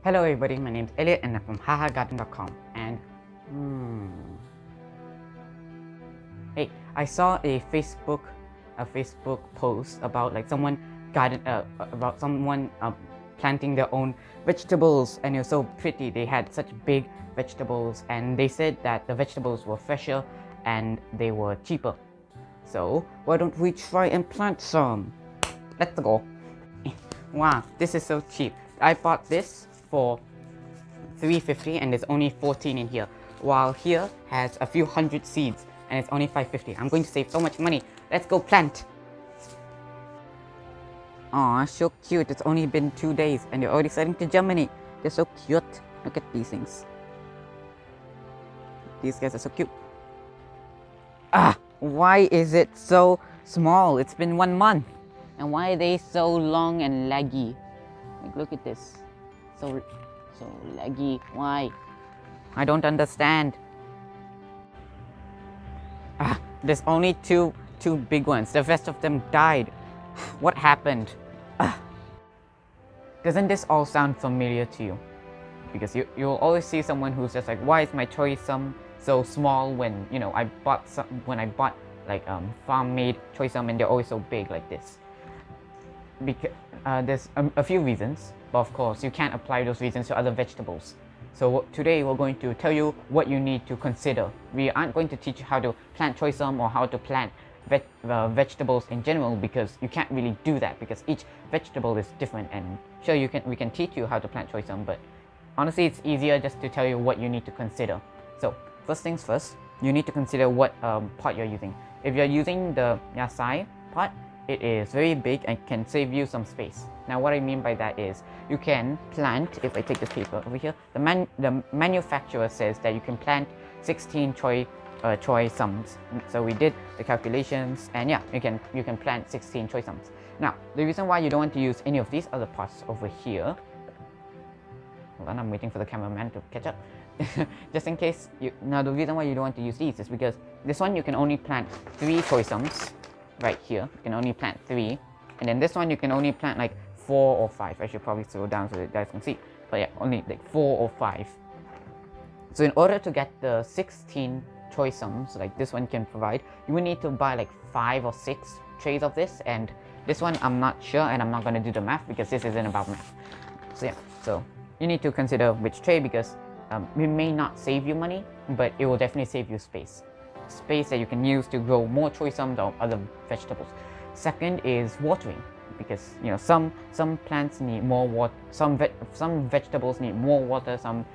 Hello everybody, my name's Elliot and I'm from hahagarden.com and hey, I saw a Facebook post about like someone planting their own vegetables, and it was so pretty. They had such big vegetables and they said that the vegetables were fresher and they were cheaper. So why don't we try and plant some? Let's go. Wow, this is so cheap. I bought this for $3.50 and there's only 14 in here, while here has a few hundred seeds and it's only $5.50. I'm going to save so much money. Let's go plant. Aw, so cute. It's only been 2 days and they're already starting to germinate. They're so cute. Look at these things. These guys are so cute. Why is it so small? It's been 1 month. And why are they so long and laggy? Like, look at this. So laggy. Why? I don't understand. There's only two big ones. The rest of them died. What happened? Doesn't this all sound familiar to you? Because you'll always see someone who's just like, why is my Choy Sum so small when, you know, I bought like farm-made Choy Sum and they're always so big like this? Because there's a few reasons, but of course you can't apply those reasons to other vegetables. So today we're going to tell you what you need to consider. We aren't going to teach you how to plant Choy Sum or how to plant vegetables in general, because you can't really do that because each vegetable is different. And sure, we can teach you how to plant Choy Sum, but honestly it's easier just to tell you what you need to consider. So first things first, you need to consider what pot you're using. If you're using the Yasai pot, it is very big and can save you some space. Now what I mean by that is you can plant, if I take this paper over here, the manufacturer says that you can plant 16 Choy Sums. So we did the calculations and yeah, you can plant 16 Choy Sums. Now the reason why you don't want to use any of these other pots over here, hold on, I'm waiting for the cameraman to catch up. Just in case, now the reason why you don't want to use these is because this one you can only plant 3 Choy Sums. Right here, you can only plant 3, and then this one you can only plant like 4 or 5. I should probably slow down so that you guys can see, but yeah, only like 4 or 5. So in order to get the 16 Choy Sums like this one can provide, you will need to buy like 5 or 6 trays of this, and this one I'm not sure and I'm not going to do the math because this isn't about math. So yeah, so you need to consider which tray, because it may not save you money, but it will definitely save you space that you can use to grow more Choy Sums or other vegetables. Second is watering, because you know some plants need more water, some vegetables need more water, some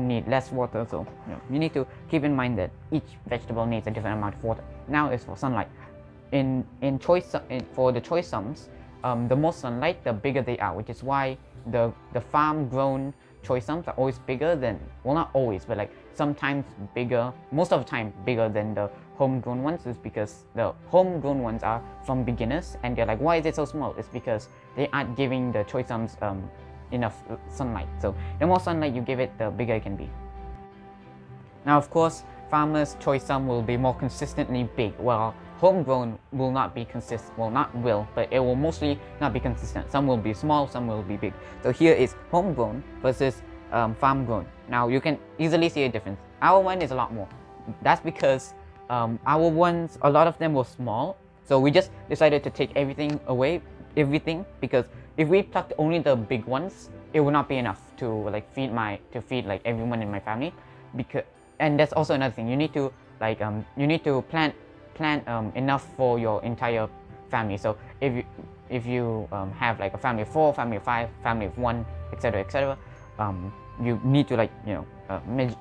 need less water. So you need to keep in mind that each vegetable needs a different amount of water. Now is for sunlight. For the Choy Sums, the more sunlight, the bigger they are, which is why the farm grown Choy Sums are always bigger than, well, not always, but like sometimes bigger, most of the time bigger than the homegrown ones, is because the homegrown ones are from beginners and they're like, why is it so small? It's because they aren't giving the Choy Sums enough sunlight. So the more sunlight you give it, the bigger it can be. Now of course, farmers' Choy Sum will be more consistently big, while homegrown will not be consistent. Well, not will, but it will mostly not be consistent. Some will be small, some will be big. So here is homegrown versus farm grown. Now you can easily see a difference. Our one is a lot more. That's because our ones, a lot of them were small. So we just decided to take everything, because if we plucked only the big ones, it would not be enough to like feed like everyone in my family. And that's also another thing. You need to plant enough for your entire family. So if you have like a family of 4, family of 5, family of 1, etc., you need to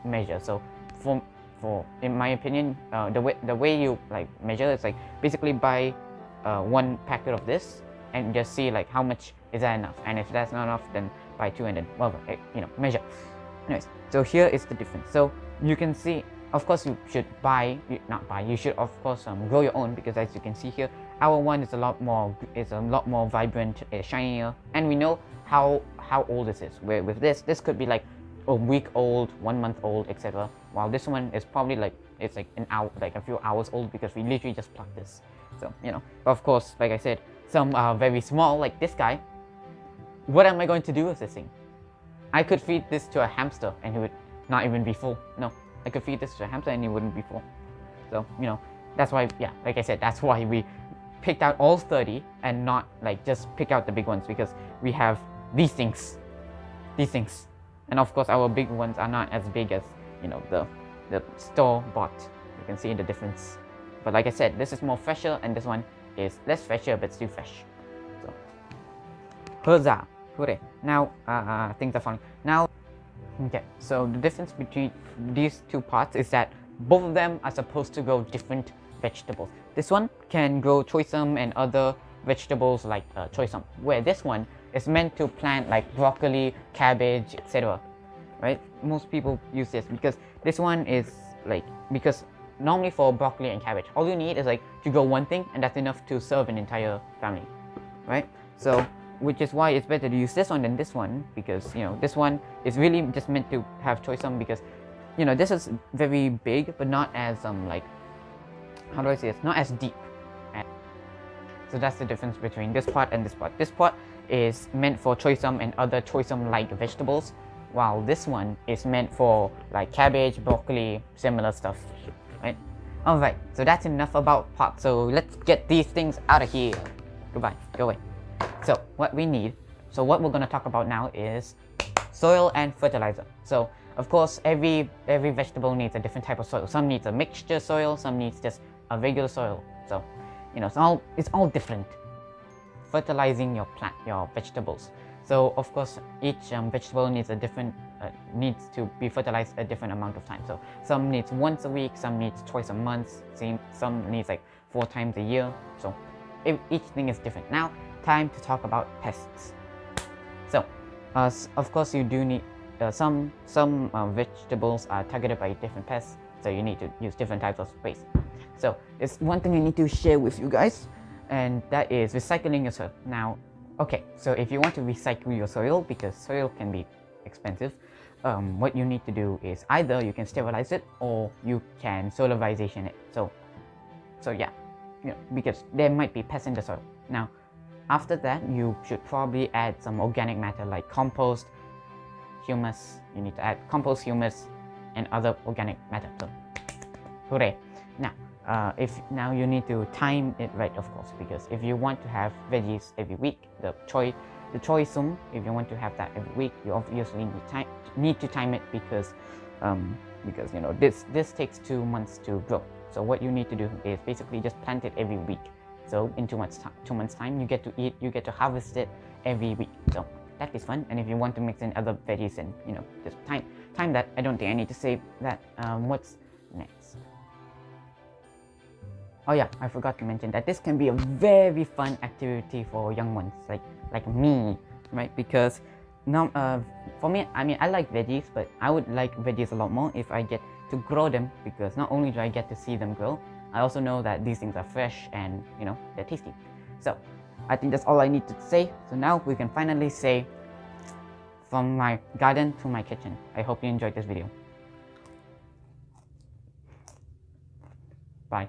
measure. So for in my opinion, the way you like measure is like basically buy 1 packet of this and just see like how much is that enough, and if that's not enough, then buy 2 and then measure. Anyways, so here is the difference. So you can see, of course you should you should of course grow your own, because as you can see here, our one is a lot more vibrant, shinier, and we know how old this is. Where with this could be like a week old, 1 month old, etc. While this one is probably like, it's like an hour, like a few hours old, because we literally just plucked this. So of course, like I said, some are very small, like this guy. What am I going to do with this thing? I could feed this to a hamster and he would not even be full. No, I could feed this to a hamster and he wouldn't be full. So, you know, that's why, yeah, like I said, that's why we picked out all 30 and not like just pick out the big ones, because we have these things. And of course, our big ones are not as big as, you know, the store-bought. You can see the difference. But like I said, this is more fresher and this one is less fresher but still fresh. So, huzzah! Hooray! Now, things are falling. Now, okay, so the difference between these two parts is that both of them are supposed to grow different vegetables. This one can grow Choy Sum and other vegetables like Choy Sum, where this one is meant to plant like broccoli, cabbage, etc. Right? Most people use this because this one is like, because normally for broccoli and cabbage, all you need is like to grow one thing and that's enough to serve an entire family, right? So, which is why it's better to use this one than this one, because, you know, this one is really just meant to have Choy Sum because, you know, this is very big but not as like, how do I say this? Not as deep. And so that's the difference between this part and this part. This part is meant for Choy Sum and other Choy Sum like vegetables, while this one is meant for like cabbage, broccoli, similar stuff, right? Alright, so that's enough about pots. So let's get these things out of here. Goodbye, go away. So what we need, so what we're going to talk about now is soil and fertilizer. So of course, every vegetable needs a different type of soil. Some needs a mixture soil, some needs just a regular soil. So, you know, it's all different. Fertilizing your plant, your vegetables. So of course, each vegetable needs a different needs to be fertilized a different amount of time. So some needs once a week, some needs twice a month, some needs like 4 times a year. So each thing is different. Now, time to talk about pests. So, of course, you do need some vegetables are targeted by different pests, so you need to use different types of sprays. So it's one thing I need to share with you guys, and that is recycling your soil. Now, okay, so if you want to recycle your soil, because soil can be expensive, what you need to do is either you can sterilize it or you can solarization it. So yeah, you know, because there might be pests in the soil. Now, after that, you should probably add some organic matter like compost, humus. You need to add compost, humus, and other organic matter. So, hooray! Now, now you need to time it right, of course, because if you want to have veggies every week, the Choy Sum, if you want to have that every week, you obviously need to time it because you know this takes 2 months to grow. So what you need to do is basically just plant it every week. So in 2 months time, you get to harvest it every week. So that is fun. And if you want to mix in other veggies and, you know, just time that. I don't think I need to say that. What's next? Oh yeah, I forgot to mention that this can be a very fun activity for young ones like me, right? Because now for me, I mean, I like veggies, but I would like veggies a lot more if I get to grow them, because not only do I get to see them grow, I also know that these things are fresh and, you know, they're tasty. So I think that's all I need to say. So now we can finally say, from my garden to my kitchen. I hope you enjoyed this video. Bye.